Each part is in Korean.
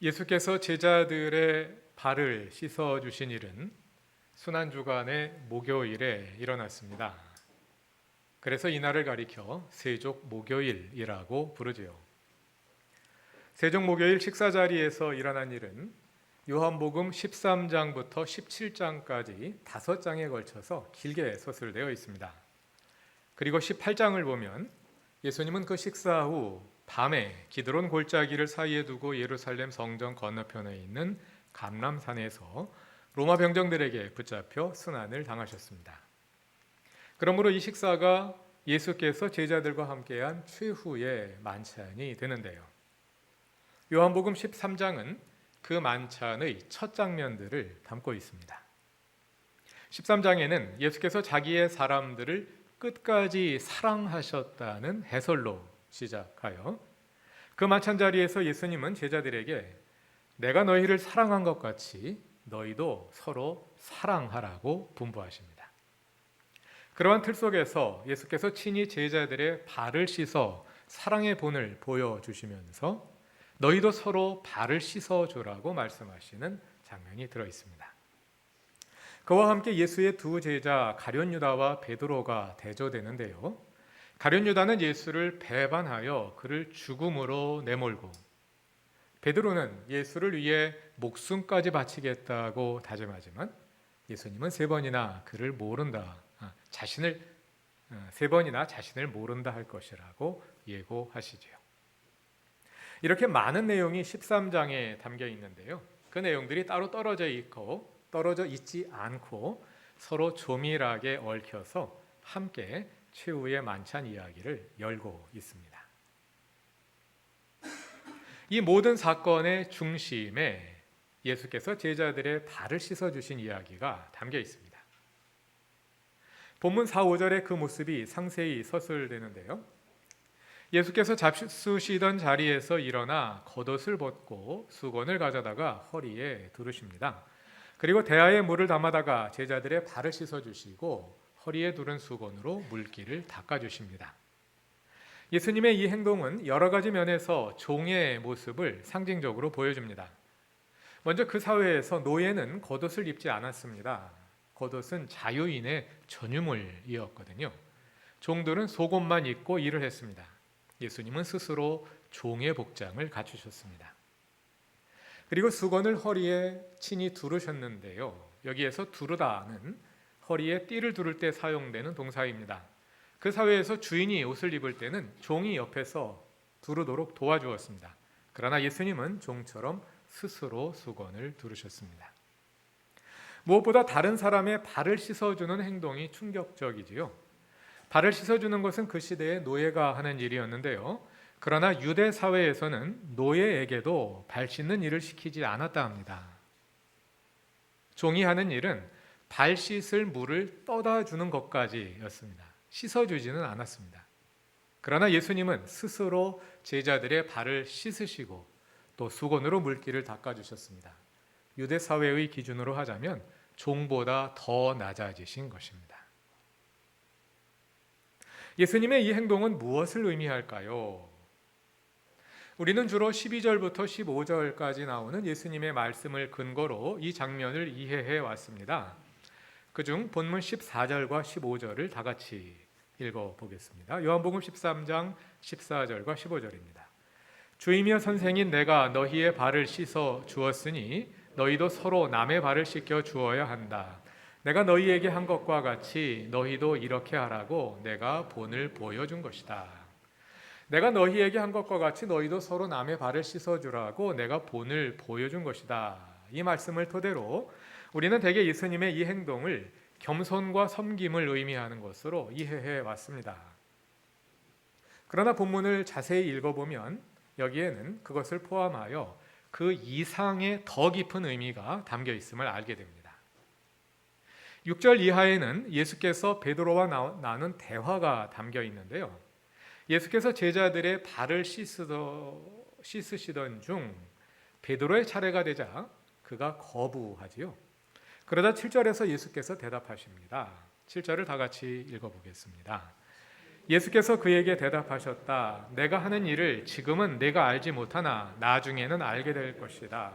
예수께서 제자들의 발을 씻어주신 일은 순환주간의 목요일에 일어났습니다. 그래서 이날을 가리켜 세족 목요일이라고 부르지요. 세족 목요일 식사 자리에서 일어난 일은 요한복음 13장부터 17장까지 5장에 걸쳐서 길게 서술되어 있습니다. 그리고 18장을 보면 예수님은 그 식사 후 밤에 기드론 골짜기를 사이에 두고 예루살렘 성전 건너편에 있는 감람산에서 로마 병정들에게 붙잡혀 순환을 당하셨습니다. 그러므로 이 식사가 예수께서 제자들과 함께한 최후의 만찬이 되는데요. 요한복음 13장은 그 만찬의 첫 장면들을 담고 있습니다. 13장에는 예수께서 자기의 사람들을 끝까지 사랑하셨다는 해설로 시작하여 그 만찬 자리에서 예수님은 제자들에게 내가 너희를 사랑한 것 같이 너희도 서로 사랑하라고 분부하십니다. 그러한 틀 속에서 예수께서 친히 제자들의 발을 씻어 사랑의 본을 보여주시면서 너희도 서로 발을 씻어주라고 말씀하시는 장면이 들어있습니다. 그와 함께 예수의 두 제자 가룟 유다와 베드로가 대조되는데요. 가룟 유다는 예수를 배반하여 그를 죽음으로 내몰고, 베드로는 예수를 위해 목숨까지 바치겠다고 다짐하지만 예수님은 세 번이나 자신을 모른다 할 것이라고 예고하시지요. 이렇게 많은 내용이 13장에 담겨 있는데요. 그 내용들이 따로 떨어져 있지 않고 서로 조밀하게 얽혀서 함께 최후의 만찬 이야기를 열고 있습니다. 이 모든 사건의 중심에 예수께서 제자들의 발을 씻어주신 이야기가 담겨 있습니다. 본문 4, 5절의 그 모습이 상세히 서술되는데요. 예수께서 잡수시던 자리에서 일어나 겉옷을 벗고 수건을 가져다가 허리에 두르십니다. 그리고 대야에 물을 담아다가 제자들의 발을 씻어주시고 허리에 두른 수건으로 물기를 닦아주십니다. 예수님의 이 행동은 여러 가지 면에서 종의 모습을 상징적으로 보여줍니다. 먼저 그 사회에서 노예는 겉옷을 입지 않았습니다. 겉옷은 자유인의 전유물이었거든요. 종들은 속옷만 입고 일을 했습니다. 예수님은 스스로 종의 복장을 갖추셨습니다. 그리고 수건을 허리에 친히 두르셨는데요. 여기에서 두르다는 허리에 띠를 두를 때 사용되는 동사입니다. 그 사회에서 주인이 옷을 입을 때는 종이 옆에서 두르도록 도와주었습니다. 그러나 예수님은 종처럼 스스로 수건을 두르셨습니다. 무엇보다 다른 사람의 발을 씻어주는 행동이 충격적이지요. 발을 씻어주는 것은 그 시대의 노예가 하는 일이었는데요. 그러나 유대 사회에서는 노예에게도 발 씻는 일을 시키지 않았다 합니다. 종이 하는 일은 발 씻을 물을 떠다 주는 것까지였습니다. 씻어주지는 않았습니다. 그러나 예수님은 스스로 제자들의 발을 씻으시고 또 수건으로 물기를 닦아주셨습니다. 유대 사회의 기준으로 하자면 종보다 더 낮아지신 것입니다. 예수님의 이 행동은 무엇을 의미할까요? 우리는 주로 12절부터 15절까지 나오는 예수님의 말씀을 근거로 이 장면을 이해해 왔습니다. 그중 본문 14절과 15절을 다 같이 읽어보겠습니다. 요한복음 13장 14절과 15절입니다. 주이며 선생인 내가 너희의 발을 씻어 주었으니 너희도 서로 남의 발을 씻겨 주어야 한다. 내가 너희에게 한 것과 같이 너희도 이렇게 하라고 내가 본을 보여준 것이다. 내가 너희에게 한 것과 같이 너희도 서로 남의 발을 씻어주라고 내가 본을 보여준 것이다. 이 말씀을 토대로 우리는 대개 예수님의 이 행동을 겸손과 섬김을 의미하는 것으로 이해해 왔습니다. 그러나 본문을 자세히 읽어보면 여기에는 그것을 포함하여 그 이상의 더 깊은 의미가 담겨 있음을 알게 됩니다. 6절 이하에는 예수께서 베드로와 나눈 대화가 담겨 있는데요. 예수께서 제자들의 발을 씻으시던 중 베드로의 차례가 되자 그가 거부하지요. 그러자 7절에서 예수께서 대답하십니다. 7절을 다 같이 읽어보겠습니다. 예수께서 그에게 대답하셨다. 내가 하는 일을 지금은 내가 알지 못하나 나중에는 알게 될 것이다.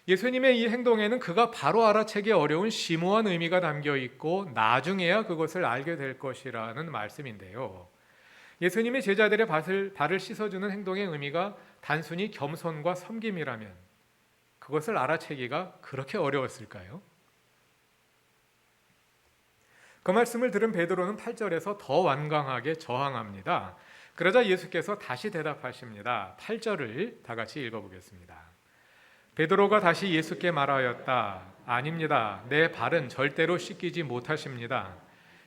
예수님의 이 행동에는 그가 바로 알아채기 어려운 심오한 의미가 담겨 있고 나중에야 그것을 알게 될 것이라는 말씀인데요. 예수님이 제자들의 발을 씻어주는 행동의 의미가 단순히 겸손과 섬김이라면 그것을 알아채기가 그렇게 어려웠을까요? 그 말씀을 들은 베드로는 8절에서 더 완강하게 저항합니다. 그러자 예수께서 다시 대답하십니다. 8절을 다 같이 읽어보겠습니다. 베드로가 다시 예수께 말하였다. 아닙니다. 내 발은 절대로 씻기지 못하십니다.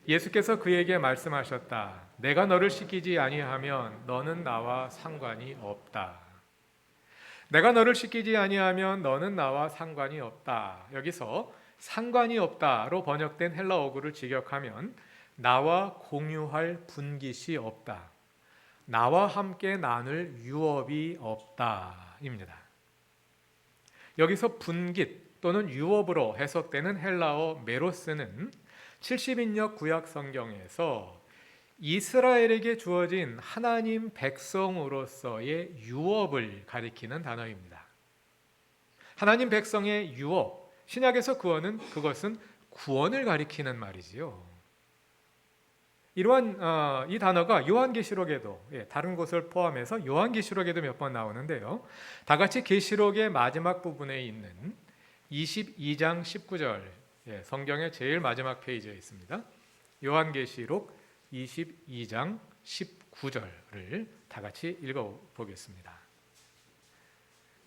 예수께서 그에게 말씀하셨다. 내가 너를 씻기지 아니하면 너는 나와 상관이 없다. 내가 너를 씻기지 아니하면 너는 나와 상관이 없다. 여기서 상관이 없다로 번역된 헬라 어구를 직역하면 나와 공유할 분깃이 없다. 나와 함께 나눌 유업이 없다입니다. 여기서 분깃 또는 유업으로 해석되는 헬라어 메로스는 70인역 구약 성경에서 이스라엘에게 주어진 하나님 백성으로서의 유업을 가리키는 단어입니다. 하나님 백성의 유업, 신약에서 그것은 구원을 가리키는 말이지요. 이러한 이 단어가 요한계시록에도 다른 곳을 포함해서 요한계시록에도 몇 번 나오는데요. 다 같이 계시록의 마지막 부분에 있는 22장 19절 성경의 제일 마지막 페이지에 있습니다. 요한계시록 22장 19절을 다 같이 읽어보겠습니다.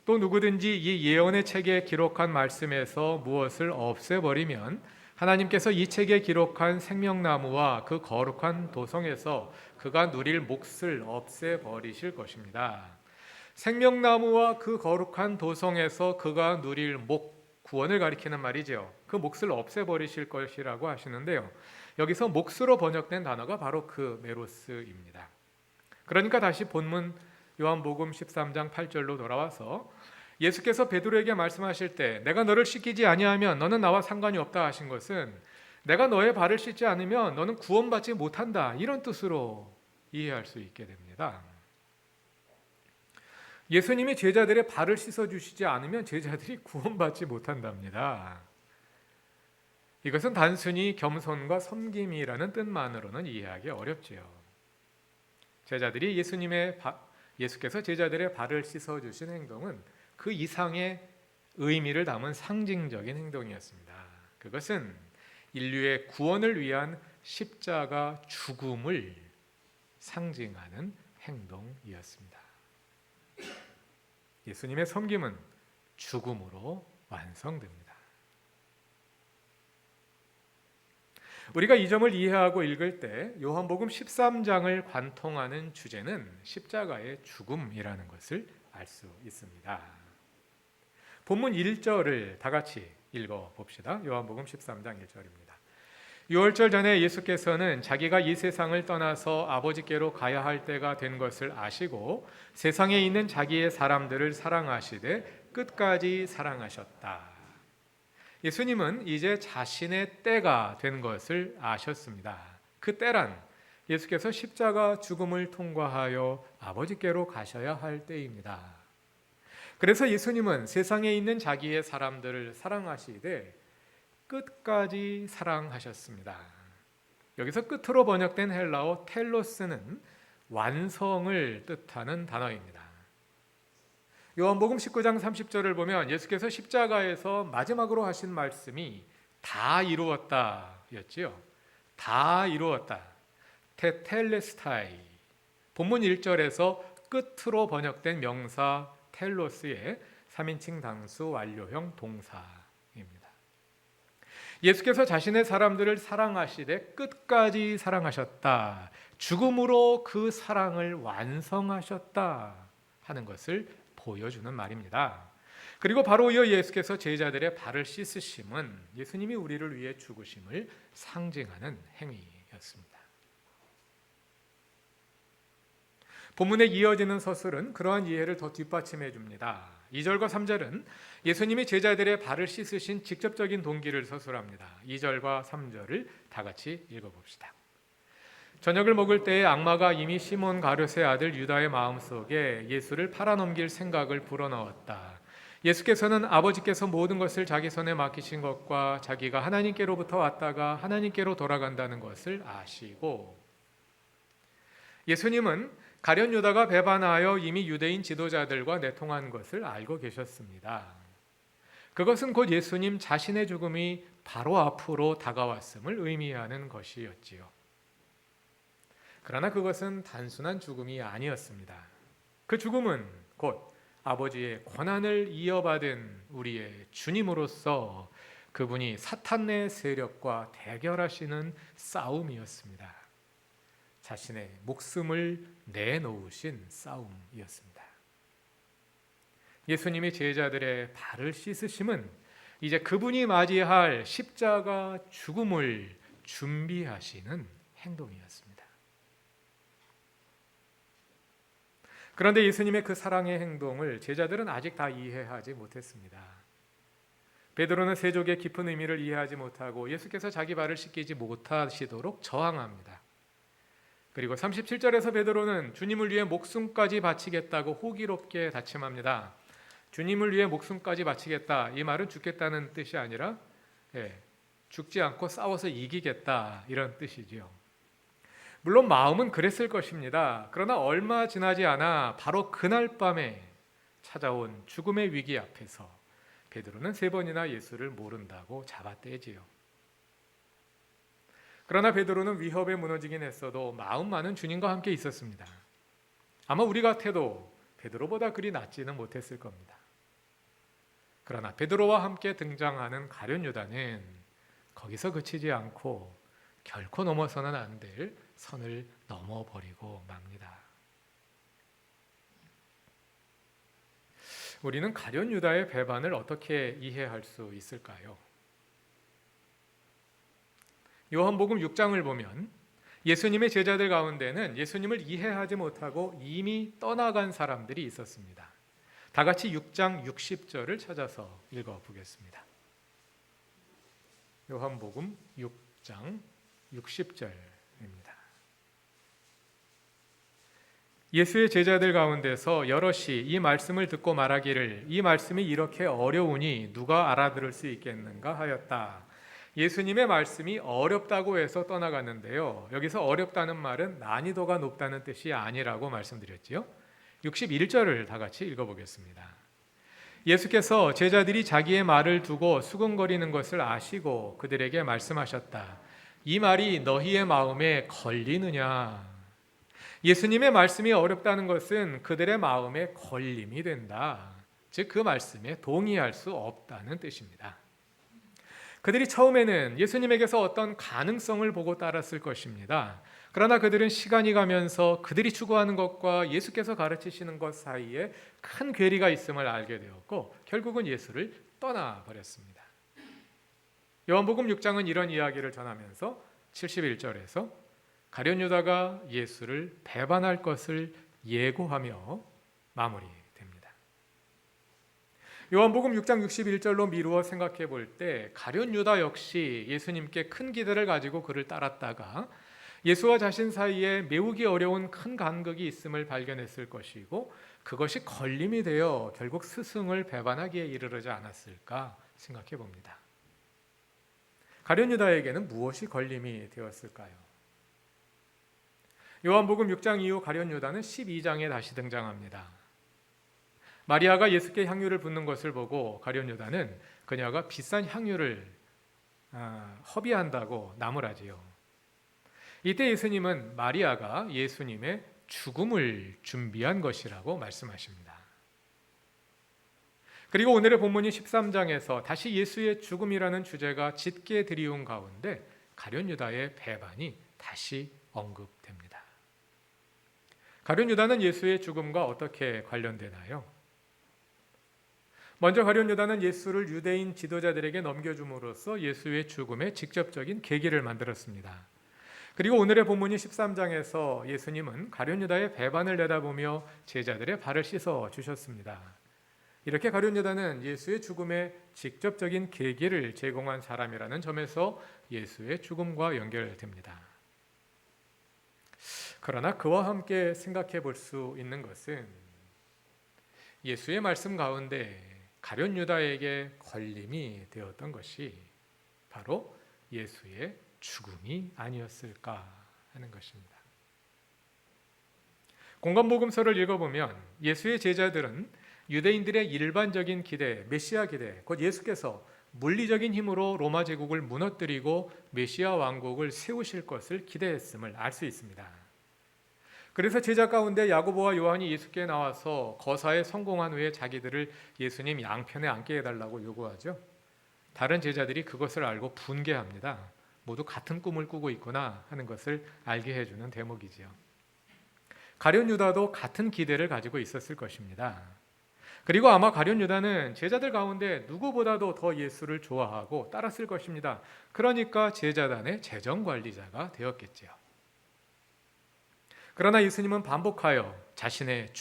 또 누구든지 이 예언의 책에 기록한 말씀에서 무엇을 없애버리면 하나님께서 이 책에 기록한 생명나무와 그 거룩한 도성에서 그가 누릴 몫을 없애버리실 것입니다. 생명나무와 그 거룩한 도성에서 그가 누릴 몫, 구원을 가리키는 말이죠. 그 몫을 없애버리실 것이라고 하시는데요. 여기서 몫으로 번역된 단어가 바로 그 메로스입니다. 그러니까 다시 본문 요한복음 13장 8절로 돌아와서 예수께서 베드로에게 말씀하실 때 내가 너를 씻기지 아니하면 너는 나와 상관이 없다 하신 것은 내가 너의 발을 씻지 않으면 너는 구원받지 못한다, 이런 뜻으로 이해할 수 있게 됩니다. 예수님이 제자들의 발을 씻어주시지 않으면 제자들이 구원받지 못한답니다. 이것은 단순히 겸손과 섬김이라는 뜻만으로는 이해하기 어렵지요. 예수께서 제자들의 발을 씻어주신 행동은 그 이상의 의미를 담은 상징적인 행동이었습니다. 그것은 인류의 구원을 위한 십자가 죽음을 상징하는 행동이었습니다. 예수님의 섬김은 죽음으로 완성됩니다. 우리가 이 점을 이해하고 읽을 때 요한복음 13장을 관통하는 주제는 십자가의 죽음이라는 것을 알 수 있습니다. 본문 1절을 다 같이 읽어봅시다. 요한복음 13장 1절입니다. 유월절 전에 예수께서는 자기가 이 세상을 떠나서 아버지께로 가야 할 때가 된 것을 아시고 세상에 있는 자기의 사람들을 사랑하시되 끝까지 사랑하셨다. 예수님은 이제 자신의 때가 된 것을 아셨습니다. 그 때란 예수께서 십자가 죽음을 통과하여 아버지께로 가셔야 할 때입니다. 그래서 예수님은 세상에 있는 자기의 사람들을 사랑하시되 끝까지 사랑하셨습니다. 여기서 끝으로 번역된 헬라어 텔로스는 완성을 뜻하는 단어입니다. 요한복음 19장 30절을 보면 예수께서 십자가에서 마지막으로 하신 말씀이 다 이루었다 였지요. 다 이루었다. 테텔레스타이. 본문 1절에서 끝으로 번역된 명사 텔로스의 3인칭 당수 완료형 동사입니다. 예수께서 자신의 사람들을 사랑하시되 끝까지 사랑하셨다. 죽음으로 그 사랑을 완성하셨다 하는 것을 보여주는 말입니다. 그리고 바로 이어 예수께서 제자들의 발을 씻으심은 예수님이 우리를 위해 죽으심을 상징하는 행위였습니다. 본문에 이어지는 서술은 그러한 이해를 더 뒷받침해 줍니다. 2절과 3절은 예수님이 제자들의 발을 씻으신 직접적인 동기를 서술합니다. 2절과 3절을 다 같이 읽어봅시다. 저녁을 먹을 때에 악마가 이미 시몬 가룟의 아들 유다의 마음속에 예수를 팔아넘길 생각을 불어넣었다. 예수께서는 아버지께서 모든 것을 자기 손에 맡기신 것과 자기가 하나님께로부터 왔다가 하나님께로 돌아간다는 것을 아시고, 예수님은 가룟 유다가 배반하여 이미 유대인 지도자들과 내통한 것을 알고 계셨습니다. 그것은 곧 예수님 자신의 죽음이 바로 앞으로 다가왔음을 의미하는 것이었지요. 그러나 그것은 단순한 죽음이 아니었습니다. 그 죽음은 곧 아버지의 권한을 이어받은 우리의 주님으로서 그분이 사탄의 세력과 대결하시는 싸움이었습니다. 자신의 목숨을 내놓으신 싸움이었습니다. 예수님이 제자들의 발을 씻으심은 이제 그분이 맞이할 십자가 죽음을 준비하시는 행동이었습니다. 그런데 예수님의 그 사랑의 행동을 제자들은 아직 다 이해하지 못했습니다. 베드로는 세족의 깊은 의미를 이해하지 못하고 예수께서 자기 발을 씻기지 못하시도록 저항합니다. 그리고 37절에서 베드로는 주님을 위해 목숨까지 바치겠다고 호기롭게 다짐합니다. 주님을 위해 목숨까지 바치겠다, 이 말은 죽겠다는 뜻이 아니라 죽지 않고 싸워서 이기겠다, 이런 뜻이지요. 물론 마음은 그랬을 것입니다. 그러나 얼마 지나지 않아 바로 그날 밤에 찾아온 죽음의 위기 앞에서 베드로는 3번이나 예수를 모른다고 잡아떼지요. 그러나 베드로는 위협에 무너지긴 했어도 마음만은 주님과 함께 있었습니다. 아마 우리 같아도 베드로보다 그리 낫지는 못했을 겁니다. 그러나 베드로와 함께 등장하는 가룟 유다는 거기서 그치지 않고 결코 넘어서는 안 될 선을 넘어버리고 맙니다. 우리는 가룟 유다의 배반을 어떻게 이해할 수 있을까요? 요한복음 6장을 보면 예수님의 제자들 가운데는 예수님을 이해하지 못하고 이미 떠나간 사람들이 있었습니다. 다 같이 6장 60절을 찾아서 읽어보겠습니다. 요한복음 6장 60절입니다. 예수의 제자들 가운데서 여럿이 이 말씀을 듣고 말하기를 이 말씀이 이렇게 어려우니 누가 알아들을 수 있겠는가 하였다. 예수님의 말씀이 어렵다고 해서 떠나갔는데요. 여기서 어렵다는 말은 난이도가 높다는 뜻이 아니라고 말씀드렸지요. 61절을 다 같이 읽어보겠습니다. 예수께서 제자들이 자기의 말을 두고 수근거리는 것을 아시고 그들에게 말씀하셨다. 이 말이 너희의 마음에 걸리느냐? 예수님의 말씀이 어렵다는 것은 그들의 마음에 걸림이 된다. 즉 그 말씀에 동의할 수 없다는 뜻입니다. 그들이 처음에는 예수님에게서 어떤 가능성을 보고 따랐을 것입니다. 그러나 그들은 시간이 가면서 그들이 추구하는 것과 예수께서 가르치시는 것 사이에 큰 괴리가 있음을 알게 되었고 결국은 예수를 떠나버렸습니다. 요한복음 6장은 이런 이야기를 전하면서 71절에서 가룟 유다가 예수를 배반할 것을 예고하며 마무리됩니다. 요한복음 6장 61절로 미루어 생각해 볼 때 가룟 유다 역시 예수님께 큰 기대를 가지고 그를 따랐다가 예수와 자신 사이에 메우기 어려운 큰 간극이 있음을 발견했을 것이고 그것이 걸림이 되어 결국 스승을 배반하기에 이르르지 않았을까 생각해 봅니다. 가룟 유다에게는 무엇이 걸림이 되었을까요? 요한복음 6장 이후 가룟 유다는 12장에 다시 등장합니다. 마리아가 예수께 향유를 붓는 것을 보고 가룟 유다는 그녀가 비싼 향유를 허비한다고 나무라지요. 이때 예수님은 마리아가 예수님의 죽음을 준비한 것이라고 말씀하십니다. 그리고 오늘의 본문인 13장에서 다시 예수의 죽음이라는 주제가 짙게 드리운 가운데 가룟 유다의 배반이 다시 언급됩니다. 가룟 유다는 예수의 죽음과 어떻게 관련되나요? 먼저 가룟 유다는 예수를 유대인 지도자들에게 넘겨줌으로써 예수의 죽음에 직접적인 계기를 만들었습니다. 그리고 오늘의 본문인 13장에서 예수님은 가룟 유다의 배반을 내다보며 제자들의 발을 씻어 주셨습니다. 이렇게 가룟 유다는 예수의 죽음에 직접적인 계기를 제공한 사람이라는 점에서 예수의 죽음과 연결됩니다. 그러나 그와 함께 생각해 볼 수 있는 것은 예수의 말씀 가운데 가룟 유다에게 걸림이 되었던 것이 바로 예수의 죽음이 아니었을까 하는 것입니다. 공관복음서를 읽어보면 예수의 제자들은 유대인들의 일반적인 기대, 메시아 기대, 곧 예수께서 물리적인 힘으로 로마 제국을 무너뜨리고 메시아 왕국을 세우실 것을 기대했음을 알 수 있습니다. 그래서 제자 가운데 야고보와 요한이 예수께 나와서 거사에 성공한 후에 자기들을 예수님 양편에 앉게 해달라고 요구하죠. 다른 제자들이 그것을 알고 분개합니다. 모두 같은 꿈을 꾸고 있구나 하는 것을 알게 해주는 대목이지요. 가룟 유다도 같은 기대를 가지고 있었을 것입니다. 그리고 아마 가룟 유다는 제자들 가운데 누구보다도 더 예수를 좋아하고 따랐을 것입니다. 그러니까 제자단의 재정관리자가 되었겠지요. 그러나 예수님은 반복하여 자신이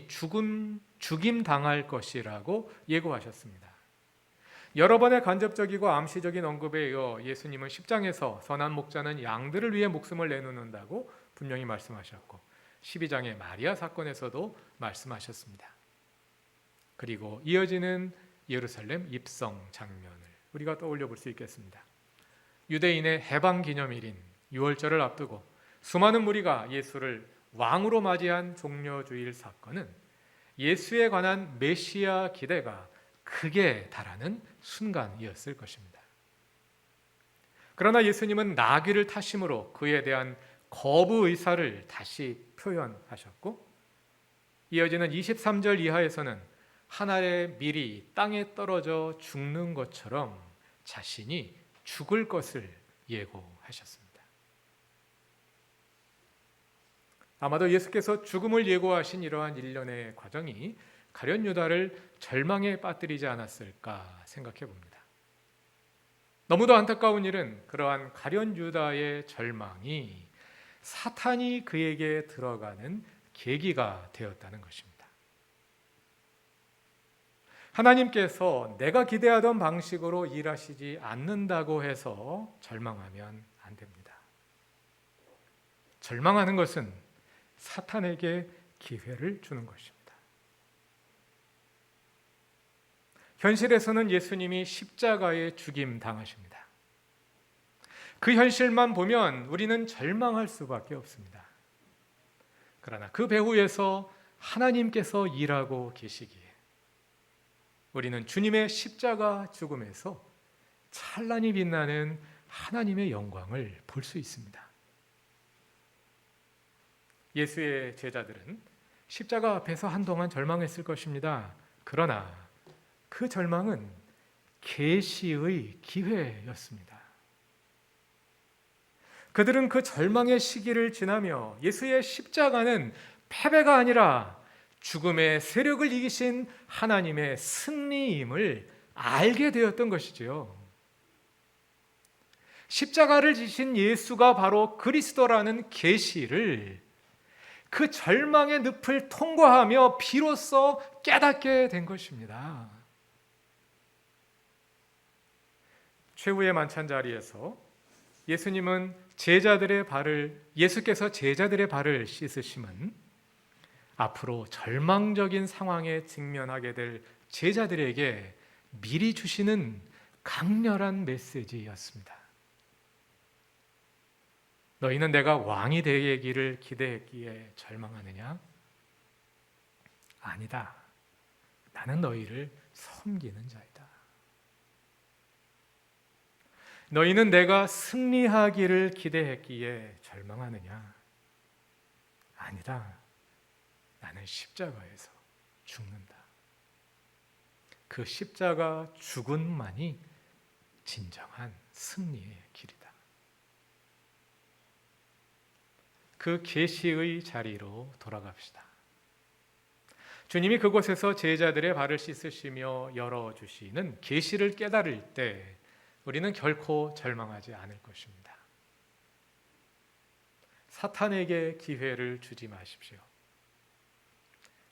죽임 당할 것이라고 예고하셨습니다. 여러 번의 간접적이고 암시적인 언급에 이어 예수님은 10장에서 선한 목자는 양들을 위해 목숨을 내놓는다고 분명히 말씀하셨고 12장의 마리아 사건에서도 말씀하셨습니다. 그리고 이어지는 예루살렘 입성 장면을 우리가 떠올려 볼 수 있겠습니다. 유대인의 해방 기념일인 유월절을 앞두고 수많은 무리가 예수를 왕으로 맞이한 종려주일 사건은 예수에 관한 메시아 기대가 극에 달하는 순간이었을 것입니다. 그러나 예수님은 나귀를 타심으로 그에 대한 거부 의사를 다시 표현하셨고 이어지는 23절 이하에서는 하늘의 밀이 땅에 떨어져 죽는 것처럼 자신이 죽을 것을 예고하셨습니다. 아마도 예수께서 죽음을 예고하신 이러한 일련의 과정이 가룟 유다를 절망에 빠뜨리지 않았을까 생각해 봅니다. 너무도 안타까운 일은 그러한 가룟 유다의 절망이 사탄이 그에게 들어가는 계기가 되었다는 것입니다. 하나님께서 내가 기대하던 방식으로 일하시지 않는다고 해서 절망하면 안 됩니다. 절망하는 것은 사탄에게 기회를 주는 것입니다. 현실에서는 예수님이 십자가에 죽임 당하십니다. 그 현실만 보면 우리는 절망할 수밖에 없습니다. 그러나 그 배후에서 하나님께서 일하고 계시기에 우리는 주님의 십자가 죽음에서 찬란히 빛나는 하나님의 영광을 볼 수 있습니다. 예수의 제자들은 십자가 앞에서 한동안 절망했을 것입니다. 그러나 그 절망은 계시의 기회였습니다. 그들은 그 절망의 시기를 지나며 예수의 십자가는 패배가 아니라 죽음의 세력을 이기신 하나님의 승리임을 알게 되었던 것이지요. 십자가를 지신 예수가 바로 그리스도라는 계시를 그 절망의 늪을 통과하며 비로소 깨닫게 된 것입니다. 최후의 만찬 자리에서 예수께서 제자들의 발을 씻으심은 앞으로 절망적인 상황에 직면하게 될 제자들에게 미리 주시는 강렬한 메시지였습니다. 너희는 내가 왕이 되기를 기대했기에 절망하느냐? 아니다. 나는 너희를 섬기는 자이다. 너희는 내가 승리하기를 기대했기에 절망하느냐? 아니다. 나는 십자가에서 죽는다. 그 십자가 죽음만이 진정한 승리의 길이다. 그 계시의 자리로 돌아갑시다. 주님이 그곳에서 제자들의 발을 씻으시며 열어주시는 계시를 깨달을 때 우리는 결코 절망하지 않을 것입니다. 사탄에게 기회를 주지 마십시오.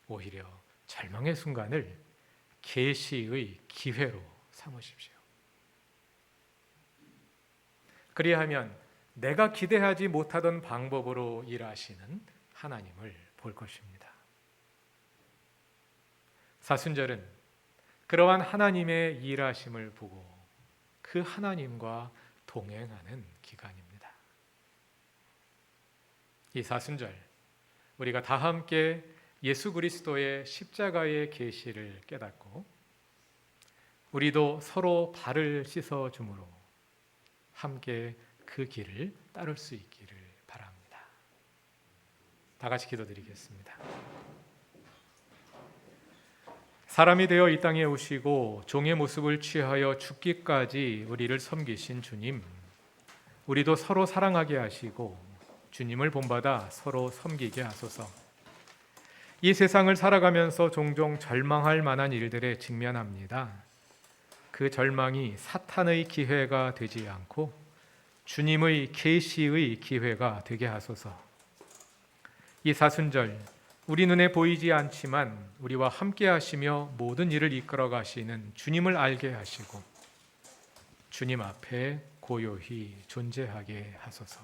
오히려 절망의 순간을 계시의 기회로 삼으십시오. 그리하면 내가 기대하지 못하던 방법으로 일하시는 하나님을 볼 것입니다. 사순절은 그러한 하나님의 일하심을 보고 그 하나님과 동행하는 기간입니다. 이 사순절 우리가 다 함께 예수 그리스도의 십자가의 계시를 깨닫고 우리도 서로 발을 씻어 주므로 함께 그 길을 따를 수 있기를 바랍니다. 다 같이 기도드리겠습니다. 사람이 되어 이 땅에 오시고 종의 모습을 취하여 죽기까지 우리를 섬기신 주님, 우리도 서로 사랑하게 하시고 주님을 본받아 서로 섬기게 하소서. 이 세상을 살아가면서 종종 절망할 만한 일들에 직면합니다. 그 절망이 사탄의 기회가 되지 않고 주님의 계시의 기회가 되게 하소서. 이 사순절 우리 눈에 보이지 않지만 우리와 함께 하시며 모든 일을 이끌어 가시는 주님을 알게 하시고 주님 앞에 고요히 존재하게 하소서.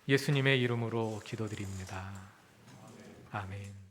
예수님의 이름으로 기도드립니다. 아멘.